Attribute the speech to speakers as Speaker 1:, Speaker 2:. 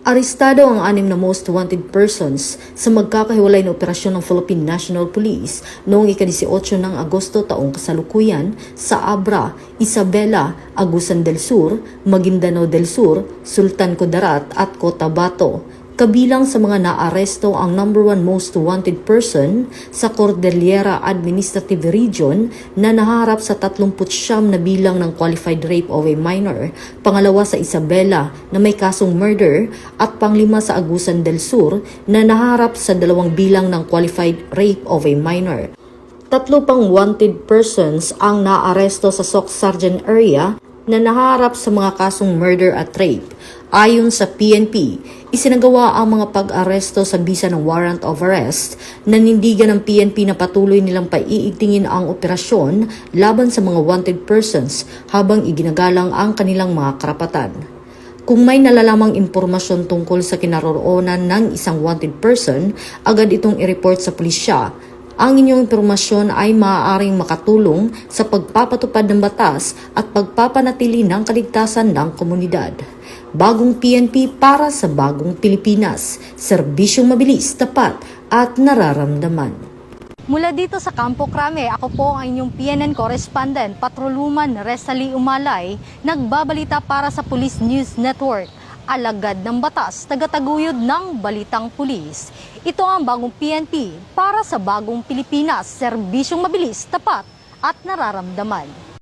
Speaker 1: Arestado ang 6 na most wanted persons sa magkakahiwalay na operasyon ng Philippine National Police noong ika-18 ng Agosto taong kasalukuyan sa Abra, Isabela, Agusan del Sur, Maguindanao del Sur, Sultan Kudarat at Cotabato. Kabilang sa mga naaresto ang number 1 most wanted person sa Cordillera Administrative Region na naharap sa 39 na bilang ng qualified rape of a minor, pangalawa sa Isabela na may kasong murder at panglima sa Agusan del Sur na naharap sa 2 bilang ng qualified rape of a minor. 3 pang wanted persons ang naaresto sa SOC Sargent area na naharap sa mga kasong murder at rape. Ayon sa PNP, isinagawa ang mga pag-aresto sa bisa ng warrant of arrest. Nanindigan ng PNP na patuloy nilang paiigtingin ang operasyon laban sa mga wanted persons habang iginagalang ang kanilang mga karapatan. Kung may nalalamang impormasyon tungkol sa kinaroroonan ng isang wanted person, agad itong i-report sa pulisya. Ang inyong impormasyon ay maaaring makatulong sa pagpapatupad ng batas at pagpapanatili ng kaligtasan ng komunidad. Bagong PNP para sa bagong Pilipinas. Serbisyong mabilis, tapat at nararamdaman.
Speaker 2: Mula dito sa Campo Crame, ako po ang inyong PNN correspondent, Patroluman Resali Umalay, nagbabalita para sa Police News Network. Alagad ng batas, tagataguyod ng balitang pulis. Ito ang bagong PNP para sa bagong Pilipinas, serbisyong mabilis, tapat at nararamdaman.